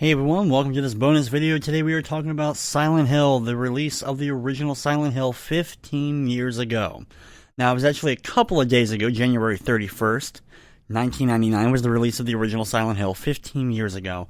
Hey everyone, welcome to this bonus video. Today we are talking about Silent Hill, the release of the original Silent Hill 15 years ago. Now, it was actually a couple of days ago, January 31st, 1999 was the release of the original Silent Hill 15 years ago.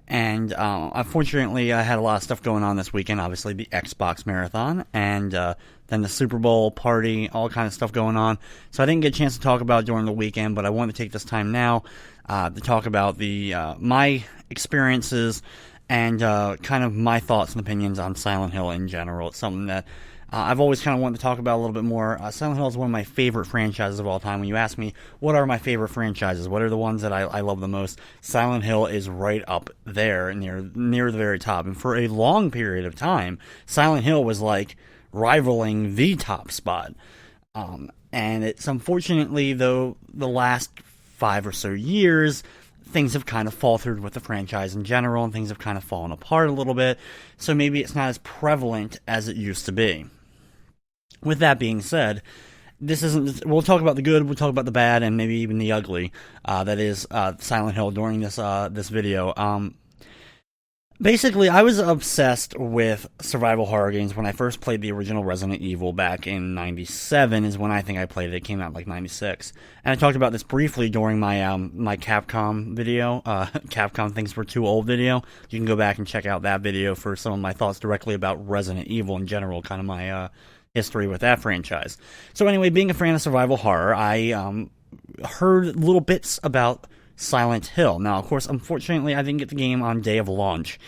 And unfortunately, I had a lot of stuff going on this weekend, obviously the Xbox Marathon, and then the Super Bowl party, all kind of stuff going on. So I didn't get a chance to talk about it during the weekend, but I wanted to take this time now to talk about my experiences and kind of my thoughts and opinions on Silent Hill in general. It's something that I've always kind of wanted to talk about a little bit more. Silent Hill is one of my favorite franchises of all time. When you ask me, what are my favorite franchises? What are the ones that I love the most? Silent Hill is right up there, near the very top. And for a long period of time, Silent Hill was like rivaling the top spot. And it's unfortunately, though, the last 5 or so years, things have kind of faltered with the franchise in general, and things have kind of fallen apart a little bit. So maybe it's not as prevalent as it used to be. With that being said, we'll talk about the good, we'll talk about the bad, and maybe even the ugly, that is Silent Hill during this video. Basically, I was obsessed with survival horror games when I first played the original Resident Evil back in 97 is when I think I played it. It came out in like 96. And I talked about this briefly during my my Capcom video, Capcom Thinks We're Too Old video. You can go back and check out that video for some of my thoughts directly about Resident Evil in general, kind of my history with that franchise. So anyway, being a fan of survival horror, I heard little bits about Silent Hill. Now, of course, unfortunately, I didn't get the game on day of launch.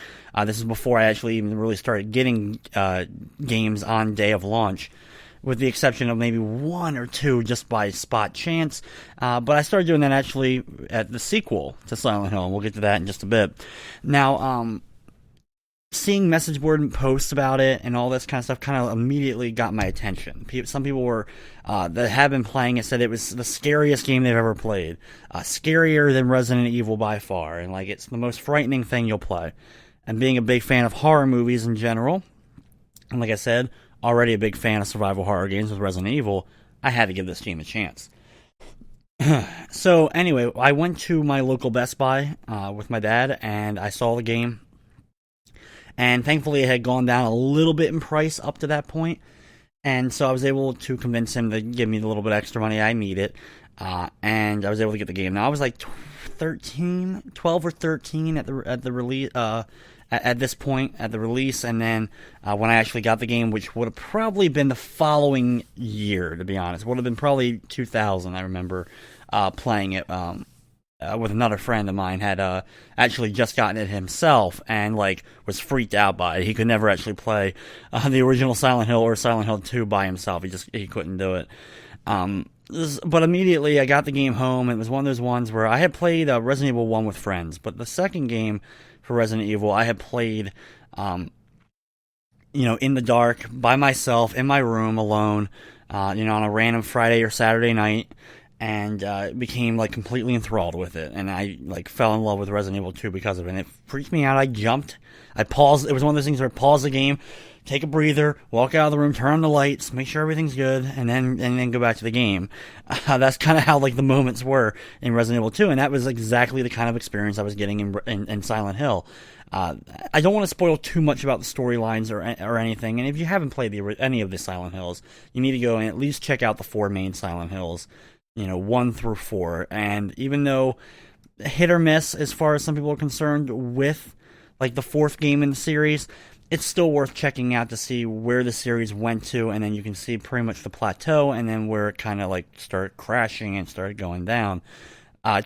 This is before I actually even really started getting games on day of launch, with the exception of maybe 1 or 2 just by spot chance. But I started doing that actually at the sequel to Silent Hill, and we'll get to that in just a bit. Now, seeing message board posts about it and all this kind of stuff kind of immediately got my attention. Some people were that have been playing it said it was the scariest game they've ever played, scarier than Resident Evil by far, and like it's the most frightening thing you'll play. And being a big fan of horror movies in general, and like I said, already a big fan of survival horror games with Resident Evil, I had to give this game a chance. So anyway, I went to my local Best Buy with my dad, and I saw the game. And thankfully, it had gone down a little bit in price up to that point. And so I was able to convince him to give me the little bit extra money I needed. And I was able to get the game. Now, I was like 12 or 13 at the release, at this point, at the release. And then when I actually got the game, which would have probably been the following year, to be honest. Would have been probably 2000, I remember playing it. With another friend of mine, had actually just gotten it himself and like was freaked out by it. He could never actually play the original Silent Hill or Silent Hill 2 by himself. He couldn't do it. But immediately I got the game home. It was one of those ones where I had played Resident Evil 1 with friends, but the second game for Resident Evil I had played, in the dark by myself in my room alone, on a random Friday or Saturday night. And became like completely enthralled with it, and I like fell in love with Resident Evil 2 because of it. And it freaked me out. I jumped, I paused. It was one of those things where I paused the game, take a breather, walk out of the room, turn on the lights, make sure everything's good, and then go back to the game. That's kind of how like the moments were in Resident Evil 2, and that was exactly the kind of experience I was getting in Silent Hill. I don't want to spoil too much about the storylines or anything. And if you haven't played any of the Silent Hills, you need to go and at least check out the 4 main Silent Hills. 1 through 4, and even though hit or miss as far as some people are concerned with like the 4th game in the series, it's still worth checking out to see where the series went to, and then you can see pretty much the plateau and then where it kind of like started crashing and started going down.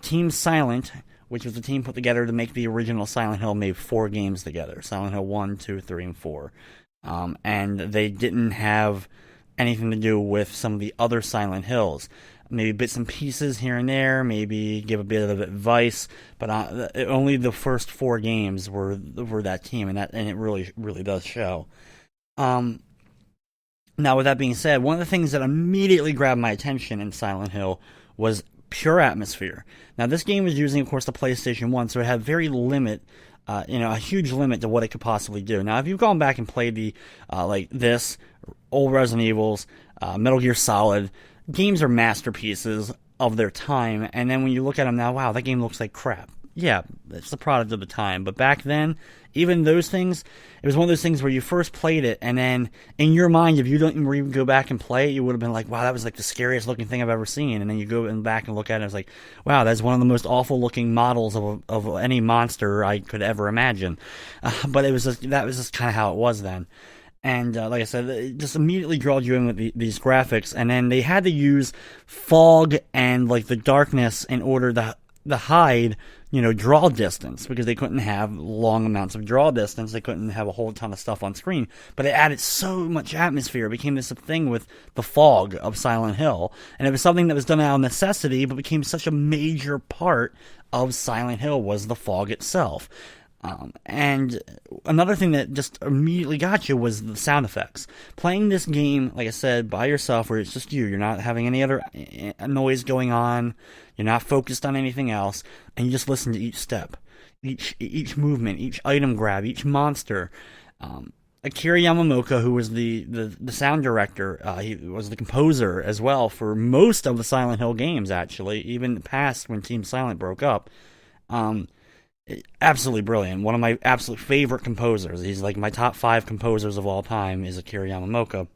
Team Silent, which was the team put together to make the original Silent Hill, made 4 games together: Silent Hill 1, 2, 3, and 4. And they didn't have anything to do with some of the other Silent Hills. Maybe bits and pieces here and there, maybe give a bit of advice, but only the first 4 games were that team, and it really, really does show. Now, with that being said, one of the things that immediately grabbed my attention in Silent Hill was pure atmosphere. Now, this game was using, of course, the PlayStation 1, so it had very a huge limit to what it could possibly do. Now, if you've gone back and played the old Resident Evils, Metal Gear Solid, games are masterpieces of their time, and then when you look at them now, wow, that game looks like crap. yeah, it's the product of the time. But back then, even those things, it was one of those things where you first played it, and then in your mind, if you don't even go back and play it, you would have been like, wow, that was like the scariest looking thing I've ever seen. And then you go back and look at it, and it's like, wow, that's one of the most awful looking models of any monster I could ever imagine. But that was just kind of how it was then. And like I said, it just immediately draws you in with these graphics. And then they had to use fog and like the darkness in order to hide, draw distance, because they couldn't have long amounts of draw distance. They couldn't have a whole ton of stuff on screen. But it added so much atmosphere. It became this thing with the fog of Silent Hill. And it was something that was done out of necessity, but became such a major part of Silent Hill was the fog itself. And another thing that just immediately got you was the sound effects. Playing this game, like I said, by yourself, where it's just you're not having any other noise going on, you're not focused on anything else, and you just listen to each step, each movement, each item grab, each monster. Akira Yamamoto, who was the sound director, he was the composer as well for most of the Silent Hill games, actually, even past when Team Silent broke up. Absolutely brilliant. One of my absolute favorite composers. He's like my top 5 composers of all time is Akira Yamamoto.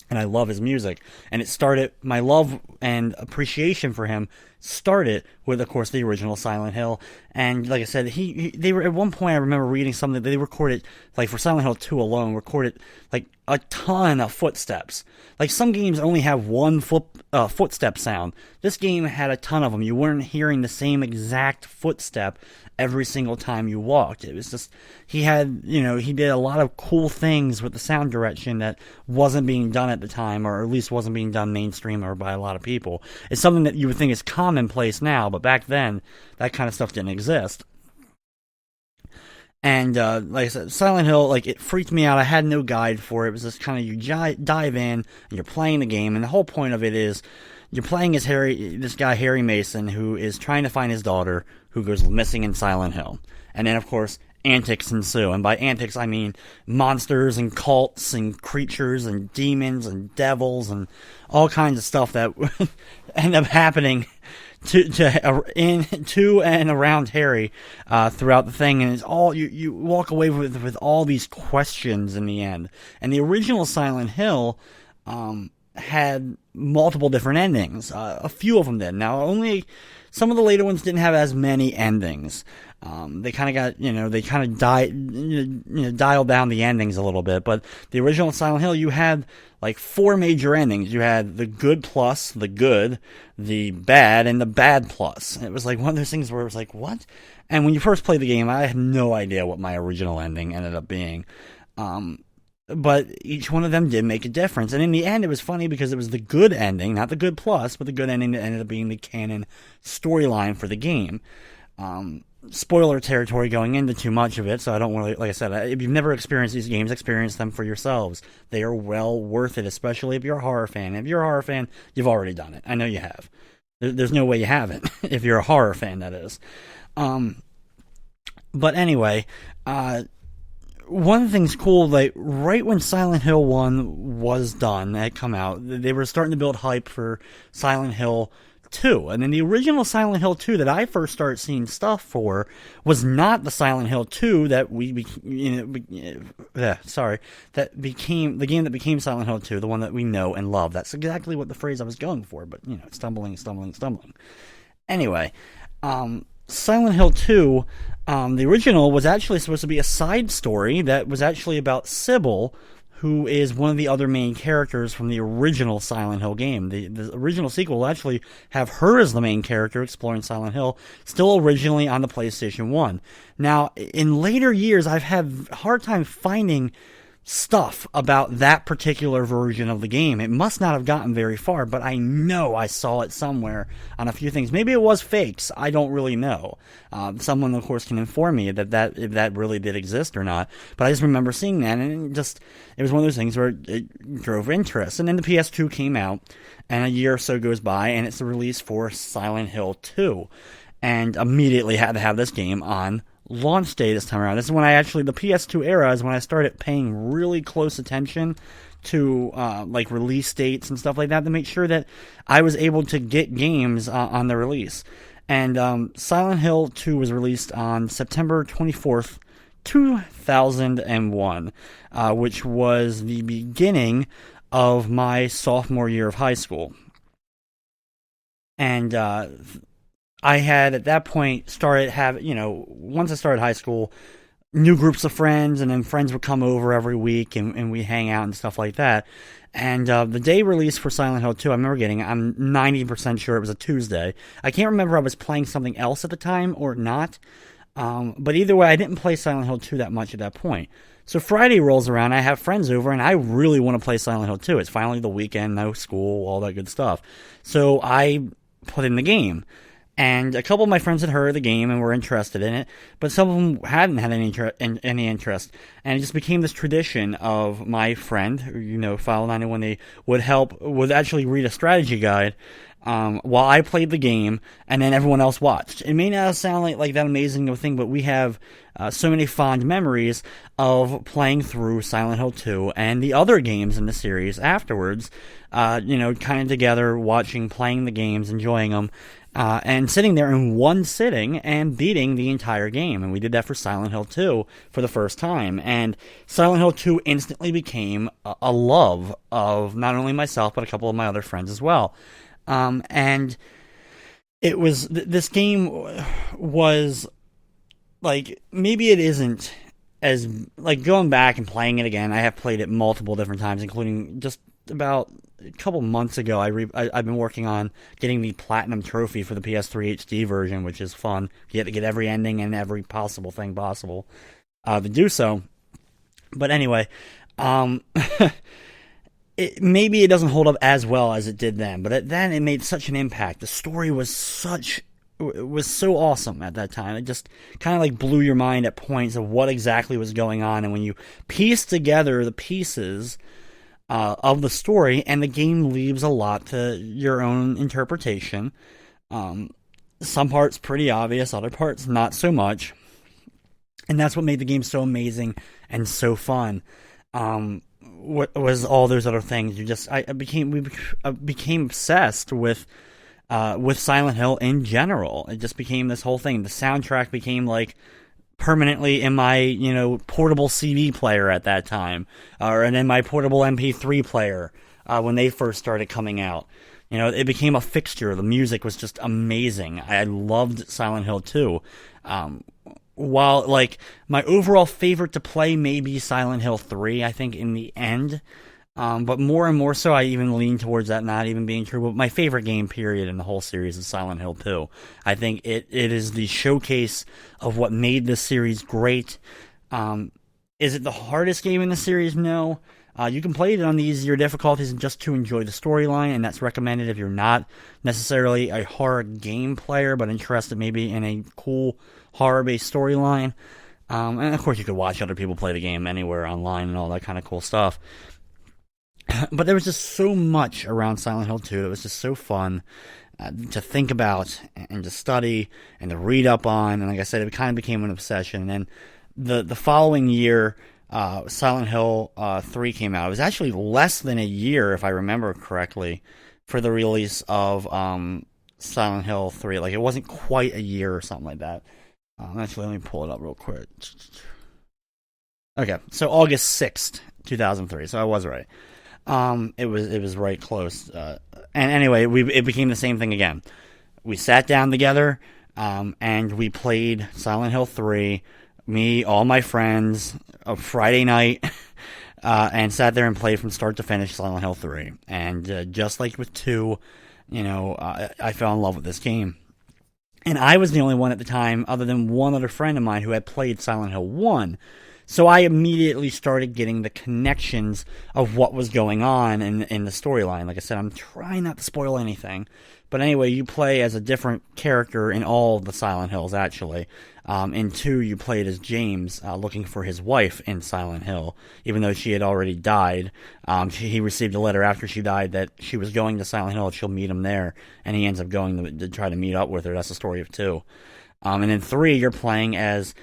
And I love his music. And it started, my love and appreciation for him started with, of course, the original Silent Hill. And like I said, they were, at one point I remember reading something that they recorded, like for Silent Hill 2 alone, recorded like a ton of footsteps. Like some games only have one footstep sound. This game had a ton of them. You weren't hearing the same exact footstep every single time you walked. It was just, he did a lot of cool things with the sound direction that wasn't being done at the time, or at least wasn't being done mainstream or by a lot of people. It's something that you would think is commonplace now, but back then, that kind of stuff didn't exist. And like I said, Silent Hill, like, it freaked me out. I had no guide for it. It was just kind of, you dive in, and you're playing the game, and the whole point of it is, you're playing as this guy, Harry Mason, who is trying to find his daughter, who goes missing in Silent Hill. And then, of course, antics ensue. And by antics, I mean monsters and cults and creatures and demons and devils and all kinds of stuff that end up happening to and around Harry throughout the thing. And it's all, you walk away with all these questions in the end. And the original Silent Hill had multiple different endings. A few of them did. Now, only some of the later ones didn't have as many endings. They kind of got, they kind of dialed down the endings a little bit. But the original Silent Hill, you had like 4 major endings. You had the good plus, the good, the bad, and the bad plus. And it was like one of those things where it was like, what? And when you first played the game, I had no idea what my original ending ended up being. But each one of them did make a difference. And in the end, it was funny because it was the good ending, not the good plus, but the good ending that ended up being the canon storyline for the game. Spoiler territory going into too much of it, so I don't want to, like I said, if you've never experienced these games, experience them for yourselves. They are well worth it, especially if you're a horror fan. If you're a horror fan, you've already done it. I know you have. There's no way you haven't, if you're a horror fan, that is. But anyway, one of the things cool, like, right when Silent Hill 1 was done, had come out, they were starting to build hype for Silent Hill 2. And then the original Silent Hill 2 that I first started seeing stuff for was not the Silent Hill 2 that that became the game that became Silent Hill 2, the one that we know and love. That's exactly what the phrase I was going for, but, stumbling. Anyway, Silent Hill 2, the original was actually supposed to be a side story that was actually about Sybil, who is one of the other main characters from the original Silent Hill game. The original sequel will actually have her as the main character exploring Silent Hill, still originally on the PlayStation 1. Now, in later years, I've had a hard time finding stuff about that particular version of the game. It must not have gotten very far, but I know I saw it somewhere on a few things. Maybe it was fakes. I don't really know. Someone, of course, can inform me if that really did exist or not. But I just remember seeing that, and it was one of those things where it drove interest. And then the PS2 came out, and a year or so goes by, and it's the release for Silent Hill 2. And immediately had to have this game on launch day this time around. This is when the PS2 era is when I started paying really close attention to like release dates and stuff like that to make sure that I was able to get games on the release. And Silent Hill 2 was released on September 24th, 2001, which was the beginning of my sophomore year of high school. And I had at that point started once I started high school, new groups of friends, and then friends would come over every week and we hang out and stuff like that. And the day release for Silent Hill 2, I remember I'm 90% sure it was a Tuesday. I can't remember if I was playing something else at the time or not. But either way, I didn't play Silent Hill 2 that much at that point. So Friday rolls around, I have friends over, and I really want to play Silent Hill 2. It's finally the weekend, no school, all that good stuff. So I put in the game. And a couple of my friends had heard of the game and were interested in it, but some of them hadn't had any interest. And it just became this tradition of my friend, File 91, they would actually read a strategy guide while I played the game, and then everyone else watched. It may not sound like that amazing of a thing, but we have so many fond memories of playing through Silent Hill 2 and the other games in the series afterwards, kind of together, playing the games, enjoying them. And sitting there in one sitting and beating the entire game. And we did that for Silent Hill 2 for the first time. And Silent Hill 2 instantly became a love of not only myself, but a couple of my other friends as well. And it was, this game was, maybe it isn't as, going back and playing it again, I have played it multiple different times, including just about a couple months ago, I've been working on getting the Platinum Trophy for the PS3 HD version, which is fun. You have to get every ending and every possible thing possible to do so. But anyway, maybe it doesn't hold up as well as it did then, but then it made such an impact. The story was so awesome at that time. It just kind of blew your mind at points of what exactly was going on, and when you piece together the pieces of the story, and the game leaves a lot to your own interpretation. Some parts pretty obvious, other parts not so much. And that's what made the game so amazing and so fun. What was all those other things? We became obsessed with Silent Hill in general. It just became this whole thing. The soundtrack became permanently in my, portable CD player at that time, and in my portable MP3 player, when they first started coming out. It became a fixture. The music was just amazing. I loved Silent Hill 2. While, my overall favorite to play may be Silent Hill 3, I think, in the end. But more and more so, I even lean towards that not even being true. But my favorite game, period, in the whole series is Silent Hill 2. I think it is the showcase of what made this series great. Is it the hardest game in the series? No. You can play it on the easier difficulties just to enjoy the storyline, and that's recommended if you're not necessarily a horror game player, but interested maybe in a cool horror-based storyline. And of course, you could watch other people play the game anywhere online and all that kind of cool stuff. But there was just so much around Silent Hill 2 that was just so fun to think about and to study and to read up on. And like I said, it kind of became an obsession. And the following year, Silent Hill 3 came out. It was actually less than a year, if I remember correctly, for the release of Silent Hill 3. It wasn't quite a year or something like that. Actually, let me pull it up real quick. Okay, so August 6th, 2003. So I was right. It was right close. And anyway, it became the same thing again. We sat down together, and we played Silent Hill 3. Me, all my friends, a Friday night, and sat there and played from start to finish Silent Hill 3. And just like with 2, I fell in love with this game. And I was the only one at the time, other than one other friend of mine, who had played Silent Hill 1. So I immediately started getting the connections of what was going on in the storyline. Like I said, I'm trying not to spoil anything. But anyway, you play as a different character in all the Silent Hills, actually. In 2, you played as James, looking for his wife in Silent Hill, even though she had already died. He received a letter after she died that she was going to Silent Hill, she'll meet him there, and he ends up going to try to meet up with her. That's the story of 2. And in 3, you're playing as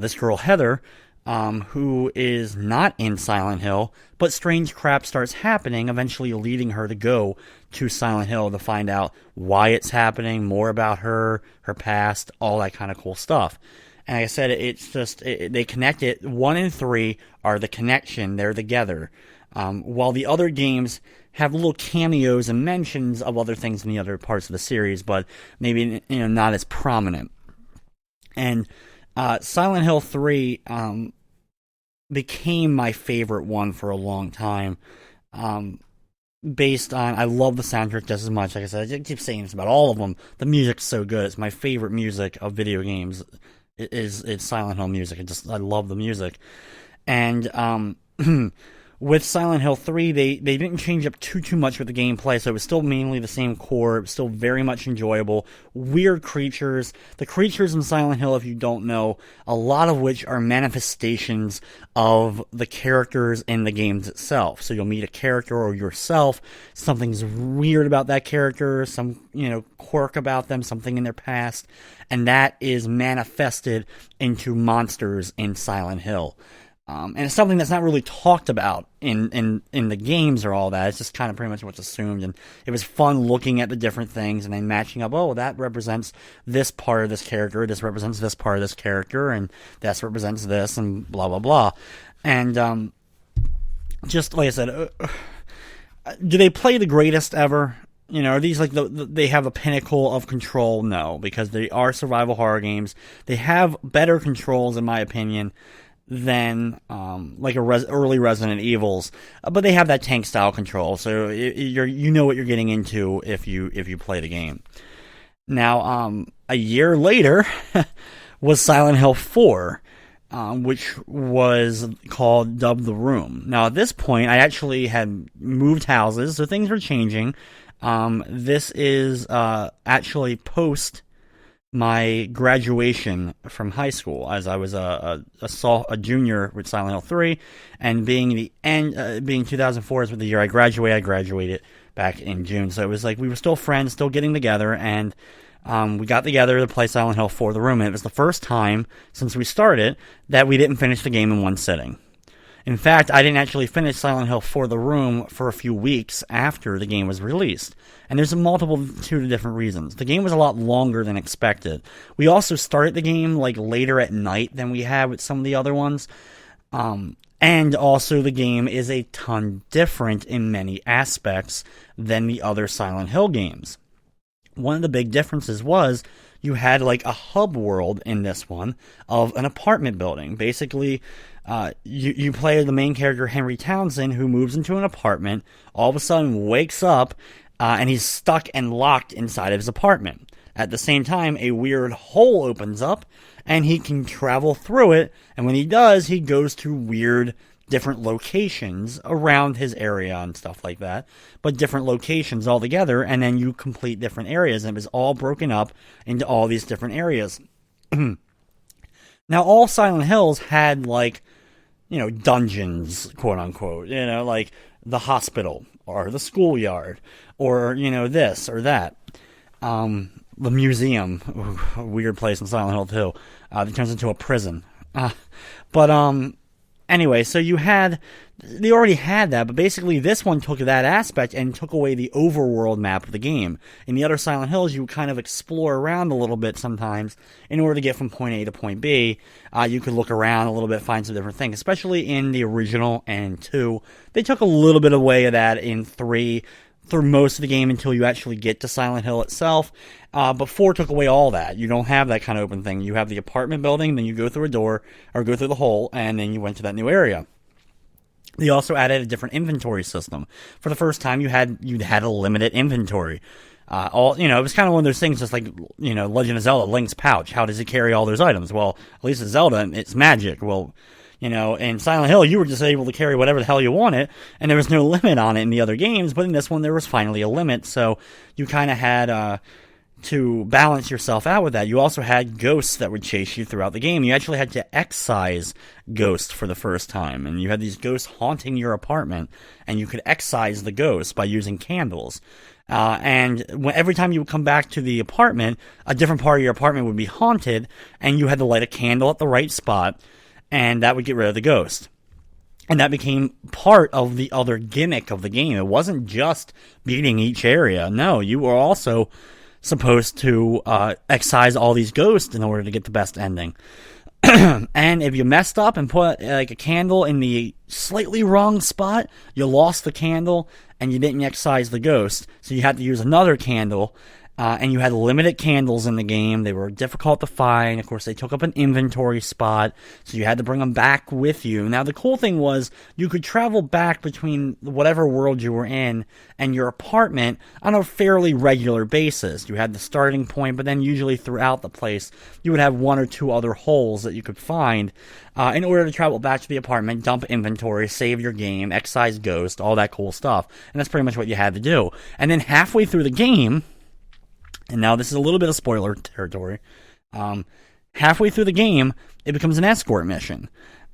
this girl, Heather, who is not in Silent Hill, but strange crap starts happening, eventually leading her to go to Silent Hill to find out why it's happening, more about her, her past, all that kind of cool stuff. And like I said, it's just, they connect it. 1 and 3 are the connection, they're together. While the other games have little cameos and mentions of other things in the other parts of the series, but maybe not as prominent. And Silent Hill 3 became my favorite one for a long time. Based on, I love the soundtrack just as much. Like I said, I keep saying this about all of them. The music's so good. It's my favorite music of video games. It's Silent Hill music. I love the music. And with Silent Hill 3, they didn't change up too much with the gameplay, so it was still mainly the same core. It was still very much enjoyable. Weird creatures. The creatures in Silent Hill, if you don't know, a lot of which are manifestations of the characters in the games itself. So you'll meet a character or yourself, something's weird about that character, some, quirk about them, something in their past, and that is manifested into monsters in Silent Hill. And it's something that's not really talked about in the games or all that. It's just kind of pretty much what's assumed. And it was fun looking at the different things and then matching up. Oh, that represents this part of this character. This represents this part of this character. And this represents this and blah, blah, blah. And just like I said, do they play the greatest ever? Are these like they have a pinnacle of control? No, because they are survival horror games. They have better controls, in my opinion, than like early Resident Evils, but they have that tank style control, so you know what you're getting into if you play the game. Now, a year later was Silent Hill 4, which was called Dub the Room. Now, at this point, I actually had moved houses, so things were changing. This is actually post my graduation from high school, as I was a junior with Silent Hill 3, and being 2004 is the year I graduated. I graduated back in June, so it was like we were still friends, still getting together, and we got together to play Silent Hill 4: The Room, and it was the first time since we started that we didn't finish the game in one sitting. In fact, I didn't actually finish Silent Hill 4: The Room for a few weeks after the game was released. And there's a multitude of different reasons. The game was a lot longer than expected. We also started the game like later at night than we had with some of the other ones. And also the game is a ton different in many aspects than the other Silent Hill games. One of the big differences was you had like a hub world in this one of an apartment building. Basically, you play the main character, Henry Townsend, who moves into an apartment, all of a sudden wakes up, and he's stuck and locked inside of his apartment. At the same time, a weird hole opens up, and he can travel through it, and when he does, he goes to weird different locations around his area and stuff like that, but different locations altogether, and then you complete different areas, and it was all broken up into all these different areas. Now, all Silent Hills had, like, dungeons, quote unquote, like the hospital or the schoolyard or, this or that. The museum, a weird place in Silent Hill 2, that turns into a prison. Anyway, so they already had that, but basically this one took that aspect and took away the overworld map of the game. In the other Silent Hills, you would kind of explore around a little bit sometimes in order to get from point A to point B. You could look around a little bit, find some different things, especially in the original and 2. They took a little bit away of that in 3 through most of the game until you actually get to Silent Hill itself. But 4 took away all that. You don't have that kind of open thing. You have the apartment building, then you go through a door, or go through the hole, and then you went to that new area. They also added a different inventory system. For the first time, you had a limited inventory. It was kind of one of those things, just like, Legend of Zelda, Link's pouch. How does he carry all those items? Well, at least in Zelda, it's magic. Well, in Silent Hill, you were just able to carry whatever the hell you wanted, and there was no limit on it in the other games, but in this one, there was finally a limit, so you kind of had to balance yourself out with that. You also had ghosts that would chase you throughout the game. You actually had to excise ghosts for the first time, and you had these ghosts haunting your apartment, and you could excise the ghosts by using candles. And every time you would come back to the apartment, a different part of your apartment would be haunted, and you had to light a candle at the right spot. and that would get rid of the ghost. And that became part of the other gimmick of the game. It wasn't just beating each area. No, you were also supposed to excise all these ghosts in order to get the best ending. And if you messed up and put like a candle in the slightly wrong spot, you lost the candle and you didn't excise the ghost. So you had to use another candle. And you had limited candles in the game. They were difficult to find. Of course, they took up an inventory spot, so you had to bring them back with you. Now, the cool thing was you could travel back between whatever world you were in and your apartment on a fairly regular basis. You had the starting point, but then usually throughout the place, you would have one or two other holes that you could find in order to travel back to the apartment, dump inventory, save your game, excise ghost, all that cool stuff. And that's pretty much what you had to do. And then halfway through the game, and now this is a little bit of spoiler territory, halfway through the game, it becomes an escort mission.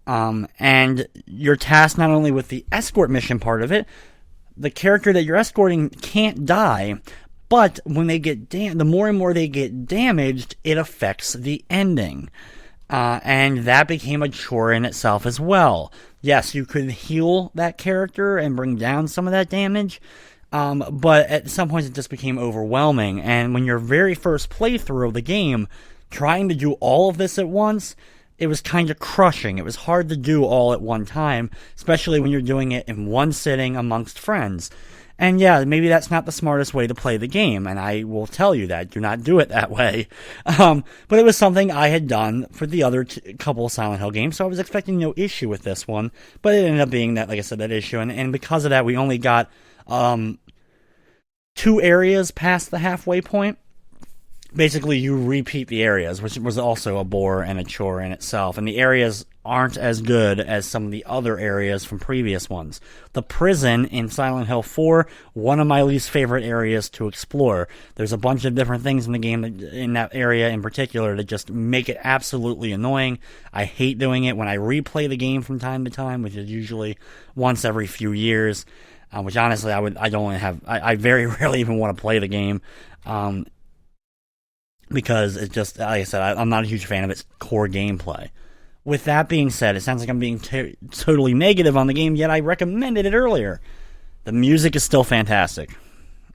And you're tasked not only with the escort mission part of it, the character that you're escorting can't die, but when they get the more and more they get damaged, it affects the ending. And that became a chore in itself as well. Yes, you could heal that character and bring down some of that damage, but at some points it just became overwhelming. And when your very first playthrough of the game, trying to do all of this at once, it was kind of crushing. It was hard to do all at one time, especially when you're doing it in one sitting amongst friends. And yeah, maybe that's not the smartest way to play the game, and I will tell you that. Do not do it that way. But it was something I had done for the other couple of Silent Hill games, so I was expecting no issue with this one. But it ended up being that, like I said, that issue. And because of that, we only got 2 areas past the halfway point. Basically, you repeat the areas, which was also a bore and a chore in itself. And the areas aren't as good as some of the other areas from previous ones. The prison in Silent Hill 4, one of my least favorite areas to explore. There's a bunch of different things in the game in that area in particular that just make it absolutely annoying. I hate doing it when I replay the game from time to time, which is usually once every few years. Which honestly, I very rarely even want to play the game. Because it's just, like I said, I'm not a huge fan of its core gameplay. With that being said, it sounds like I'm being totally negative on the game, yet I recommended it earlier. The music is still fantastic.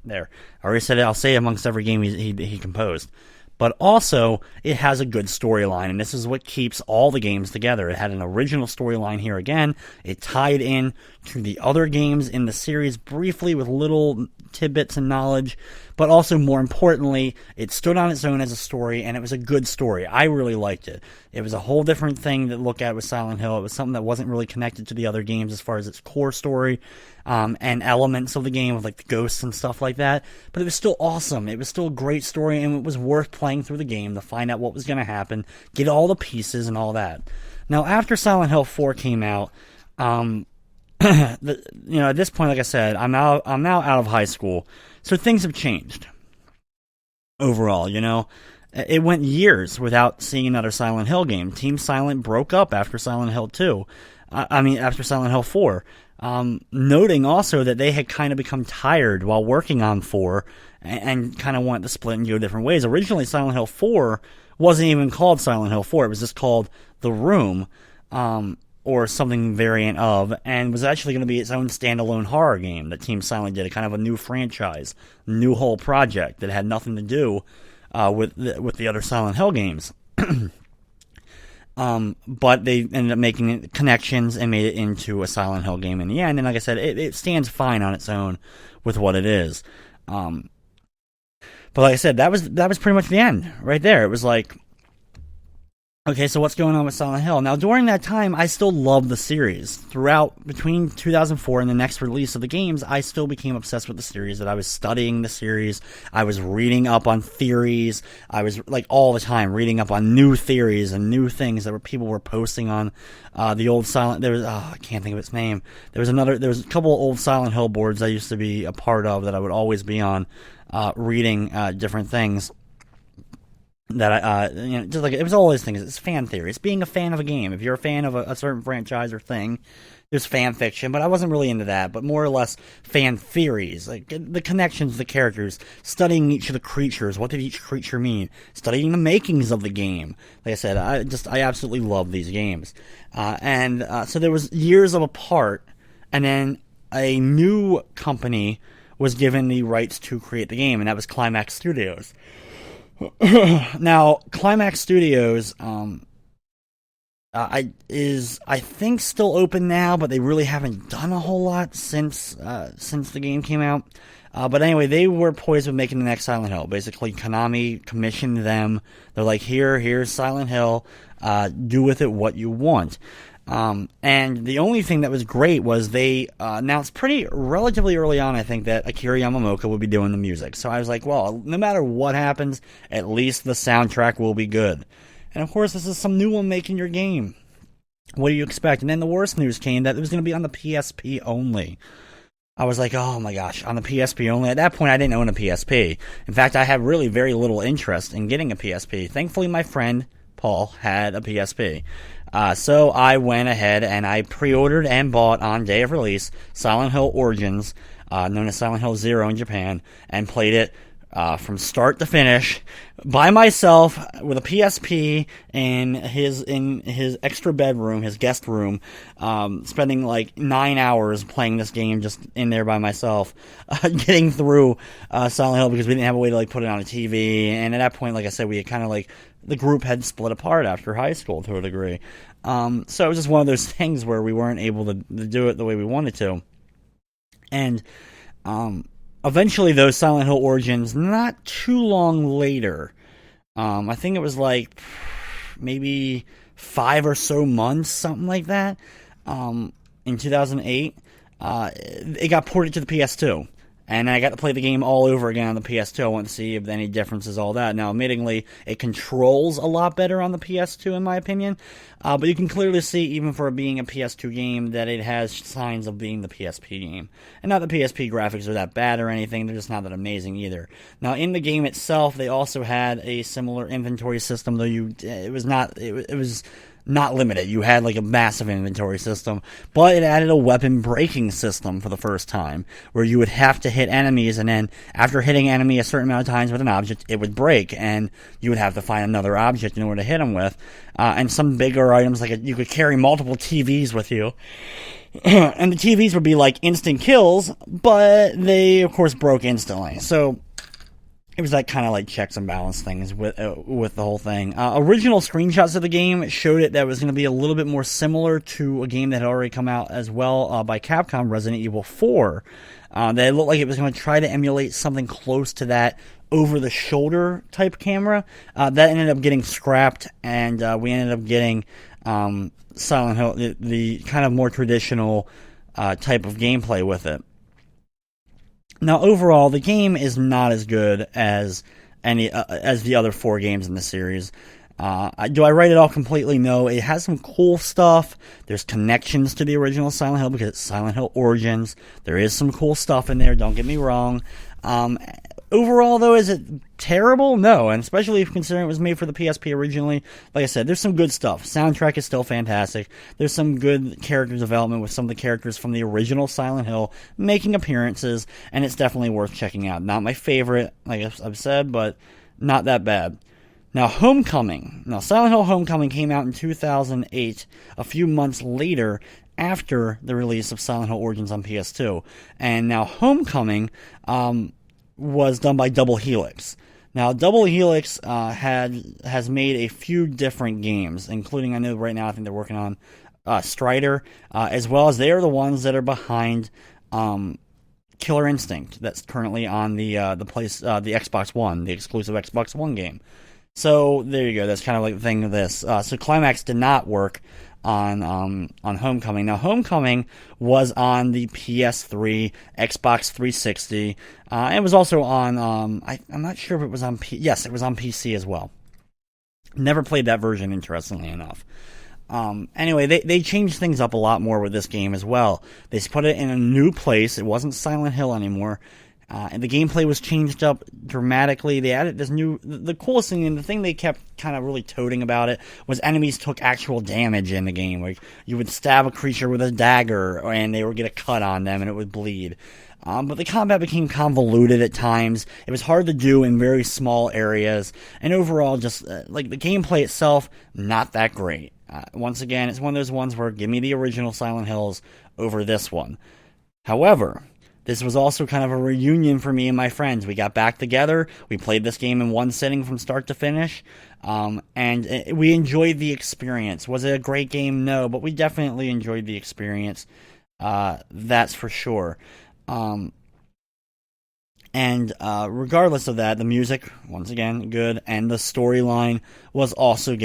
There. I already said it, I'll say it amongst every game he composed. But also, it has a good storyline, and this is what keeps all the games together. It had an original storyline here again. It tied in to the other games in the series briefly with little tidbits and knowledge, but also, more importantly, it stood on its own as a story, and it was a good story. I really liked it. It was a whole different thing to look at with Silent Hill. It was something that wasn't really connected to the other games as far as its core story, and elements of the game, with like the ghosts and stuff like that, but it was still awesome. It was still a great story, and it was worth playing through the game to find out what was going to happen, get all the pieces and all that. Now, after Silent Hill 4 came out, at this point, like I said, I'm now out of high school, so things have changed. Overall, it went years without seeing another Silent Hill game. Team Silent broke up after Silent Hill 2. After Silent Hill 4. Noting also that they had kind of become tired while working on 4 and kind of wanted to split and go different ways. Originally, Silent Hill 4 wasn't even called Silent Hill 4. It was just called The Room, or something variant of, and was actually going to be its own standalone horror game that Team Silent did, a kind of a new franchise, new whole project that had nothing to do with the other Silent Hill games. But they ended up making connections and made it into a Silent Hill game in the end. And like I said, it stands fine on its own with what it is. But like I said, that was pretty much the end right there. It was like, okay, so what's going on with Silent Hill? Now, during that time, I still loved the series. Between 2004 and the next release of the games, I still became obsessed with the series, that I was studying the series, I was reading up on theories, I was, like, all the time reading up on new theories and new things that people were posting on the old Silent... I can't think of its name. There was a couple of old Silent Hill boards I used to be a part of that I would always be on, reading different things. that just like it was all those things. It's fan theory. It's being a fan of a game. If you're a fan of a certain franchise or thing, there's fan fiction, but I wasn't really into that. But more or less fan theories, like the connections to the characters, studying each of the creatures. What did each creature mean? Studying the makings of the game. Like I said, I absolutely love these games. So there was years of apart, and then a new company was given the rights to create the game, and that was Climax Studios. Now, Climax Studios, I think still open now, but they really haven't done a whole lot since the game came out. But anyway, they were poised with making the next Silent Hill. Basically, Konami commissioned them. They're like, here's Silent Hill. Do with it what you want. And the only thing that was great was they announced relatively early on, I think, that Akira Yamamoto would be doing the music. So I was like, well, no matter what happens, at least the soundtrack will be good. And of course, this is some new one making your game. What do you expect? And then the worst news came that it was going to be on the PSP only. I was like, oh my gosh, on the PSP only. At that point, I didn't own a PSP. In fact, I had really very little interest in getting a PSP. Thankfully, my friend Paul had a PSP. So I went ahead and I pre-ordered and bought on day of release Silent Hill Origins, known as Silent Hill 0 in Japan, and played it from start to finish by myself with a PSP in his extra bedroom, his guest room, spending like 9 hours playing this game just in there by myself, getting through Silent Hill because we didn't have a way to like put it on a TV. And at that point, like I said, we had kind of like the group had split apart after high school to a degree. So it was just one of those things where we weren't able to do it the way we wanted to. And eventually, though, Silent Hill Origins, not too long later, I think it was like maybe 5 or so months, something like that, in 2008, it got ported to the PS2. And I got to play the game all over again on the PS2. I wanted to see if any differences, all that. Now, admittingly, it controls a lot better on the PS2, in my opinion. But you can clearly see, even for it being a PS2 game, that it has signs of being the PSP game. And not the PSP graphics are that bad or anything. They're just not that amazing either. Now, in the game itself, they also had a similar inventory system, though it was not limited. You had like a massive inventory system, but it added a weapon breaking system for the first time, where you would have to hit enemies, and then after hitting enemy a certain amount of times with an object, it would break, and you would have to find another object in order to hit them with. And some bigger items, like you could carry multiple TVs with you, and the TVs would be like instant kills, but they of course broke instantly. So it was that kind of like checks and balance things with the whole thing. Original screenshots of the game showed it that it was going to be a little bit more similar to a game that had already come out as well by Capcom, Resident Evil 4. That it looked like it was going to try to emulate something close to that over-the-shoulder type camera. That ended up getting scrapped, and we ended up getting Silent Hill, the kind of more traditional type of gameplay with it. Now, overall, the game is not as good as as the other 4 games in the series. Do I write it all completely? No. It has some cool stuff. There's connections to the original Silent Hill because it's Silent Hill Origins. There is some cool stuff in there, don't get me wrong. Overall, though, is it terrible? No, and especially if considering it was made for the PSP originally. Like I said, there's some good stuff. Soundtrack is still fantastic. There's some good character development with some of the characters from the original Silent Hill making appearances, and it's definitely worth checking out. Not my favorite, like I've said, but not that bad. Now, Homecoming. Now, Silent Hill Homecoming came out in 2008, a few months later, after the release of Silent Hill Origins on PS2. And now Homecoming was done by Double Helix. Now, Double Helix has made a few different games, including, I know right now, I think they're working on Strider, as well as they are the ones that are behind Killer Instinct, that's currently on the Xbox One, the exclusive Xbox One game. So there you go. That's kind of like the thing of this. So Climax did not work on Homecoming. Now, Homecoming was on the PS3, Xbox 360. It was also on. I'm not sure if it was on. Yes, it was on PC as well. Never played that version, interestingly enough. Anyway, they changed things up a lot more with this game as well. They put it in a new place. It wasn't Silent Hill anymore. And the gameplay was changed up dramatically. They added this new, the coolest thing, and the thing they kept kind of really toting about it, was enemies took actual damage in the game. Like, you would stab a creature with a dagger, and they would get a cut on them, and it would bleed. But the combat became convoluted at times. It was hard to do in very small areas, and overall, just, like, the gameplay itself, not that great. Once again, it's one of those ones where give me the original Silent Hills over this one. However, this was also kind of a reunion for me and my friends. We got back together, we played this game in one sitting from start to finish, and we enjoyed the experience. Was it a great game? No, but we definitely enjoyed the experience, that's for sure. Regardless of that, the music, once again, good, and the storyline was also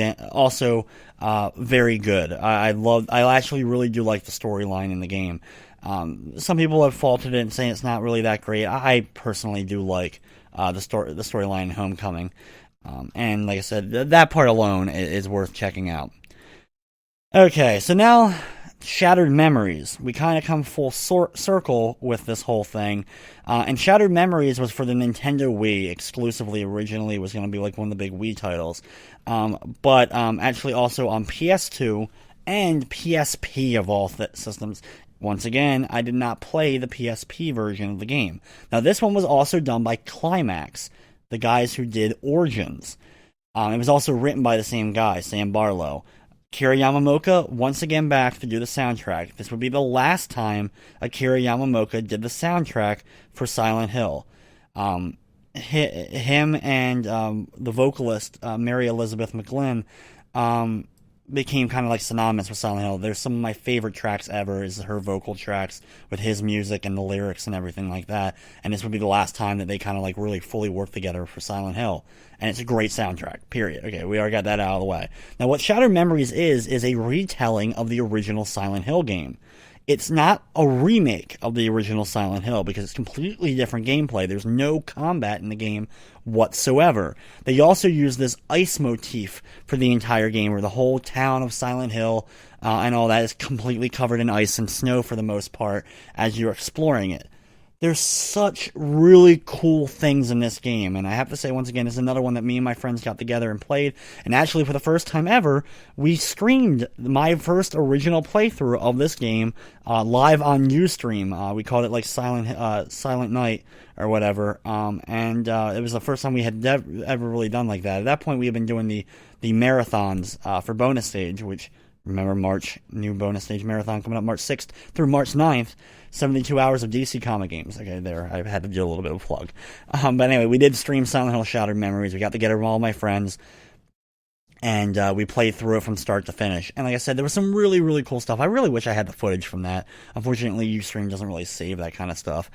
very good. I actually really do like the storyline in the game. Some people have faulted it and saying it's not really that great. I personally do like the storyline in Homecoming, and like I said, that part alone is worth checking out. Okay, so now Shattered Memories. We kind of come full circle with this whole thing, and Shattered Memories was for the Nintendo Wii exclusively. Originally, it was going to be like one of the big Wii titles, but actually also on PS2 and PSP of all systems. Once again, I did not play the PSP version of the game. Now, this one was also done by Climax, the guys who did Origins. It was also written by the same guy, Sam Barlow. Akira Yamamoto, once again back to do the soundtrack. This would be the last time Akira Yamamoto did the soundtrack for Silent Hill. Him and the vocalist, Mary Elizabeth McGlynn, became kind of like synonymous with Silent Hill. There's some of my favorite tracks ever is her vocal tracks with his music and the lyrics and everything like that. And this would be the last time that they kind of like really fully work together for Silent Hill. And it's a great soundtrack, period. Okay, we already got that out of the way. Now, what Shattered Memories is a retelling of the original Silent Hill game. It's not a remake of the original Silent Hill because it's completely different gameplay. There's no combat in the game whatsoever. They also use this ice motif for the entire game where the whole town of Silent Hill and all that is completely covered in ice and snow for the most part as you're exploring it. There's such really cool things in this game, and I have to say, once again, it's another one that me and my friends got together and played, and actually, for the first time ever, we streamed my first original playthrough of this game live on Ustream. We called it, like, Silent Night, or whatever, and it was the first time we had ever really done like that. At that point, we had been doing the marathons for Bonus Stage, which, remember, new Bonus Stage marathon coming up March 6th through March 9th, 72 hours of DC comic games. Okay, there, I had to do a little bit of a plug. But anyway, we did stream Silent Hill Shattered Memories. We got together with all my friends, and we played through it from start to finish. And like I said, there was some really, really cool stuff. I really wish I had the footage from that. Unfortunately, Ustream doesn't really save that kind of stuff.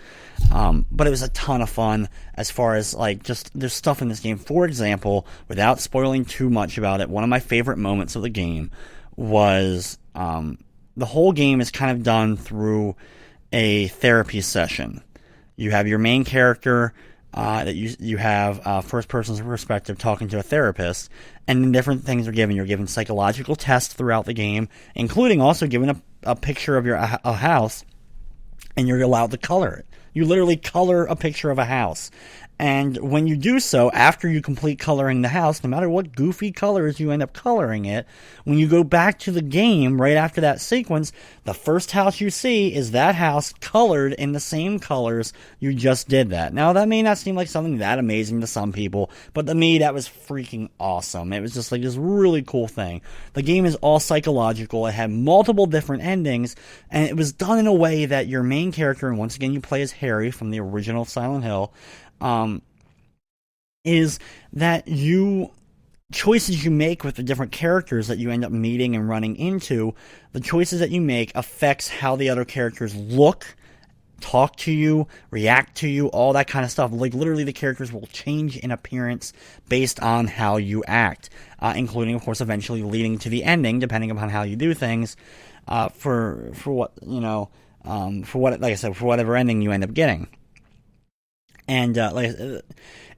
But it was a ton of fun as far as, like, just, there's stuff in this game. For example, without spoiling too much about it, one of my favorite moments of the game was, the whole game is kind of done through a therapy session. You have your main character that you have first person's perspective talking to a therapist, and then different things are given. You're given psychological tests throughout the game, including also given a picture of a house, and you're allowed to color it. You literally color a picture of a house. And when you do so, after you complete coloring the house, no matter what goofy colors you end up coloring it, when you go back to the game right after that sequence, the first house you see is that house colored in the same colors you just did that. Now, that may not seem like something that amazing to some people, but to me, that was freaking awesome. It was just like this really cool thing. The game is all psychological. It had multiple different endings, and it was done in a way that your main character, and once again, you play as Harry from the original Silent Hill, is that choices you make with the different characters that you end up meeting and running into, the choices that you make affects how the other characters look, talk to you, react to you, all that kind of stuff. Like, literally, the characters will change in appearance based on how you act, including, of course, eventually leading to the ending, depending upon how you do things, for what, like I said, for whatever ending you end up getting. And,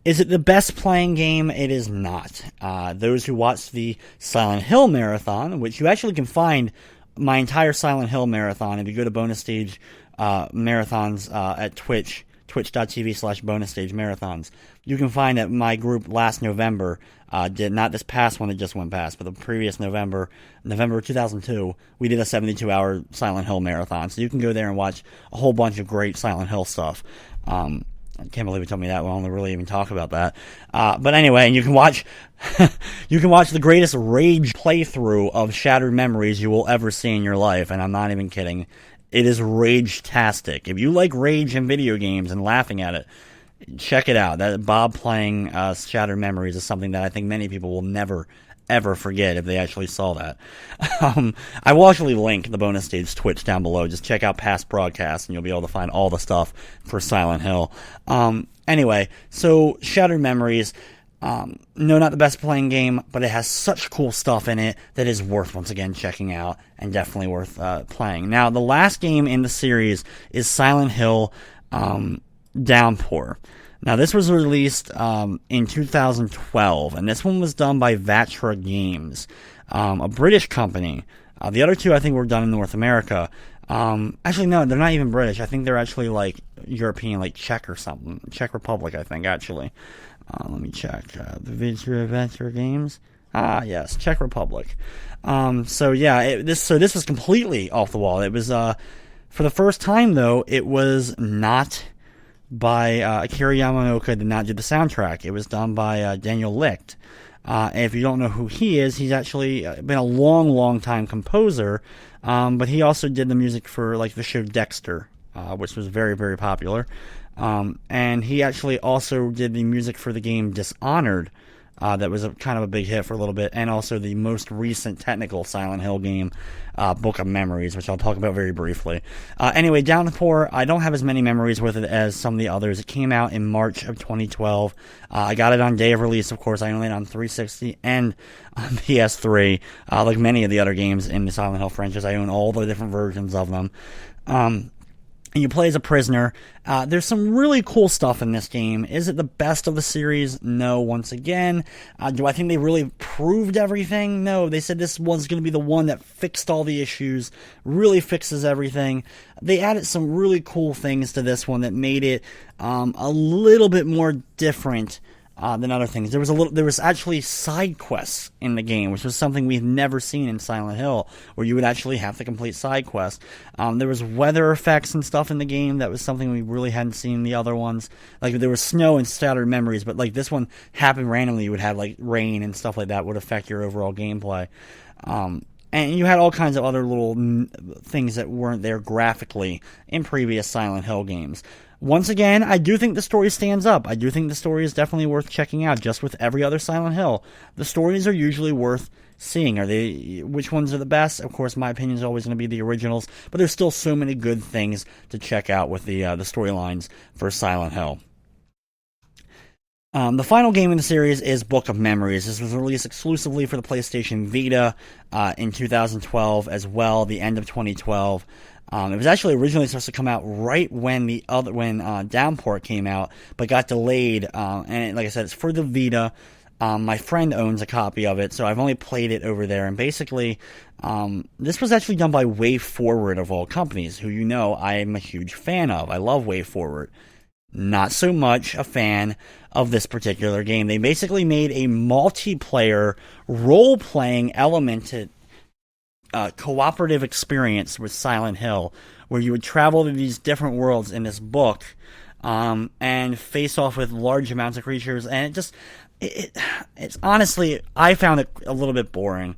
is it the best playing game? It is not. Those who watched the Silent Hill marathon, which you actually can find my entire Silent Hill marathon if you go to Bonus Stage marathons at Twitch twitch.tv/bonus stage marathons. You can find that my group last November did, not this past one that just went past, but the previous November 2002, we did a 72-hour Silent Hill marathon. So you can go there and watch a whole bunch of great Silent Hill stuff. I can't believe it took me that long to really even talk about that. But anyway, and you can watch the greatest rage playthrough of Shattered Memories you will ever see in your life, and I'm not even kidding. It is rage-tastic. If you like rage in video games and laughing at it, check it out. That Bob playing Shattered Memories is something that I think many people will never ever forget if they actually saw that. I will actually link the bonus stage Twitch down below. Just check out past broadcasts and you'll be able to find all the stuff for Silent Hill. Anyway, so Shattered Memories, no, not the best playing game, but it has such cool stuff in it that is worth, once again, checking out and definitely worth playing. Now, the last game in the series is Silent Hill Downpour. Now, this was released in 2012, and this one was done by Vatra Games, a British company. The other two, I think, were done in North America. Actually, no, they're not even British. I think they're actually, like, European, like Czech or something. Czech Republic, I think, actually. Let me check. The Vatra Games? Ah, yes, Czech Republic. So, yeah, this was completely off the wall. It was, for the first time, though, it was not by Akira Yamaoka, did not do the soundtrack. It was done by Daniel Licht. And if you don't know who he is, he's actually been a long time composer, but he also did the music for like the show Dexter, which was very popular. And he actually also did the music for the game Dishonored, that was kind of a big hit for a little bit, and also the most recent technical Silent Hill game, Book of Memories, which I'll talk about very briefly. Anyway, Downpour, I don't have as many memories with it as some of the others. It came out in March of 2012. I got it on day of release, of course. I own it on 360 and on PS3. Like many of the other games in the Silent Hill franchise, I own all the different versions of them. And you play as a prisoner. There's some really cool stuff in this game. Is it the best of the series? No, once again. Do I think they really proved everything? No, they said this one's going to be the one that fixed all the issues, really fixes everything. They added some really cool things to this one that made it a little bit more different than other things. There was actually side quests in the game, which was something we've never seen in Silent Hill, where you would actually have to complete side quests. There was weather effects and stuff in the game that was something we really hadn't seen in the other ones. Like, there was snow and Shattered Memories, but like this one happened randomly. You would have like rain and stuff like that would affect your overall gameplay. And you had all kinds of other little things that weren't there graphically in previous Silent Hill games. Once again, I do think the story stands up. I do think the story is definitely worth checking out, just with every other Silent Hill. The stories are usually worth seeing. Which ones are the best? Of course, my opinion is always going to be the originals, but there's still so many good things to check out with the storylines for Silent Hill. The final game in the series is Book of Memories. This was released exclusively for the PlayStation Vita in 2012 as well, the end of 2012. It was actually originally supposed to come out right when Downpour came out, but got delayed. Like I said, it's for the Vita. My friend owns a copy of it, so I've only played it over there. And basically, this was actually done by WayForward of all companies, who I am a huge fan of. I love WayForward. Not so much a fan of this particular game. They basically made a multiplayer role-playing elemented cooperative experience with Silent Hill, where you would travel to these different worlds in this book and face off with large amounts of creatures, and it's honestly, I found it a little bit boring.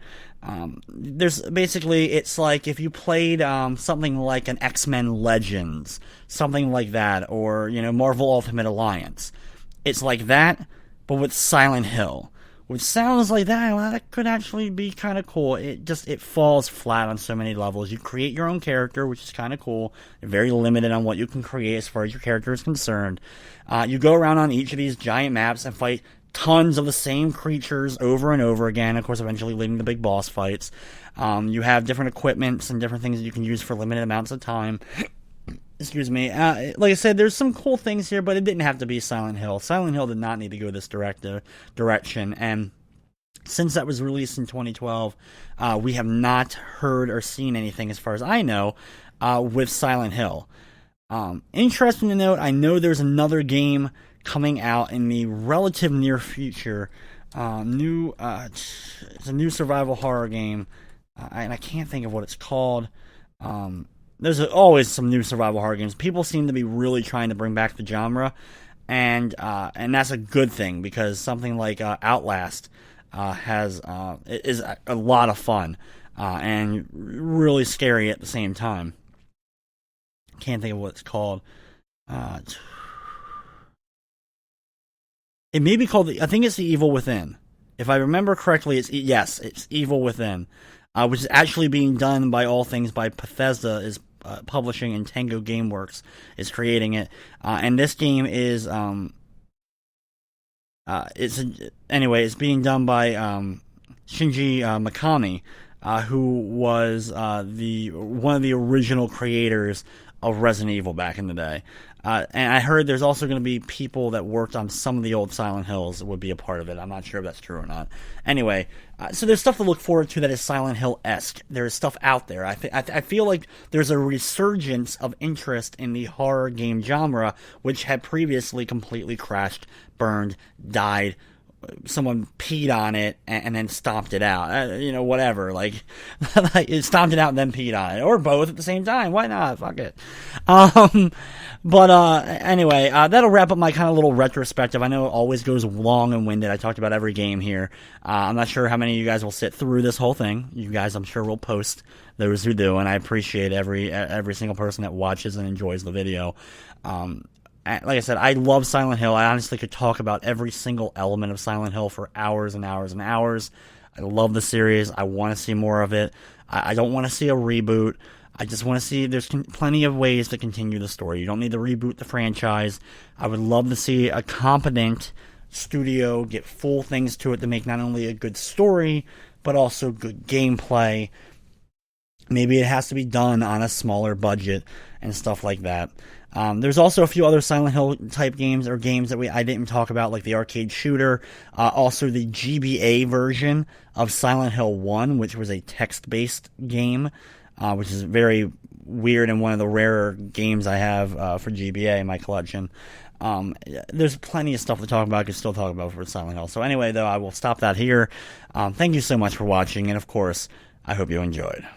It's like if you played something like an X-Men Legends, something like that, or Marvel Ultimate Alliance. It's like that, but with Silent Hill. Which sounds like that could actually be kind of cool. It falls flat on so many levels. You create your own character, which is kind of cool. You're very limited on what you can create as far as your character is concerned. You go around on each of these giant maps and fight tons of the same creatures over and over again, of course, eventually leading to big boss fights. You have different equipments and different things that you can use for limited amounts of time. Excuse me. Like I said, there's some cool things here, but it didn't have to be Silent Hill. Silent Hill did not need to go this direction, and since that was released in 2012, we have not heard or seen anything, as far as I know, with Silent Hill. Interesting to note, I know there's another game coming out in the relative near future. It's a new survival horror game, and I can't think of what it's called. There's always some new survival horror games. People seem to be really trying to bring back the genre, and that's a good thing, because something like Outlast is a lot of fun and really scary at the same time. Can't think of what it's called. It may be called, I think it's The Evil Within. If I remember correctly, it's Evil Within, which is actually being done by all things by Bethesda is publishing, and Tango Gameworks is creating it. And this game is it's being done by Shinji Mikami, who was one of the original creators of Resident Evil back in the day. And I heard there's also going to be people that worked on some of the old Silent Hills that would be a part of it. I'm not sure if that's true or not. Anyway, so there's stuff to look forward to that is Silent Hill-esque. There's stuff out there. I feel like there's a resurgence of interest in the horror game genre, which had previously completely crashed, burned, died. Someone peed on it and then stomped it out. Whatever. Like, it stomped it out and then peed on it. Or both at the same time. Why not? Fuck it. Anyway, that'll wrap up my kind of little retrospective. I know it always goes long and winded. I talked about every game here. I'm not sure how many of you guys will sit through this whole thing. You guys, I'm sure, will post, those who do, and I appreciate every single person that watches and enjoys the video. Like I said, I love Silent Hill. I honestly could talk about every single element of Silent Hill for hours and hours and hours. I love the series. I want to see more of it. I don't want to see a reboot. I just want to see there's plenty of ways to continue the story. You don't need to reboot the franchise. I would love to see a competent studio get full things to it to make not only a good story, but also good gameplay. Maybe it has to be done on a smaller budget and stuff like that. There's also a few other Silent Hill type games, or games that I didn't talk about, like the arcade shooter. Also the GBA version of Silent Hill 1, which was a text-based game, which is very weird and one of the rarer games I have for GBA in my collection. There's plenty of stuff to talk about. I could still talk about for Silent Hill. So anyway, though, I will stop that here. Thank you so much for watching, and of course, I hope you enjoyed.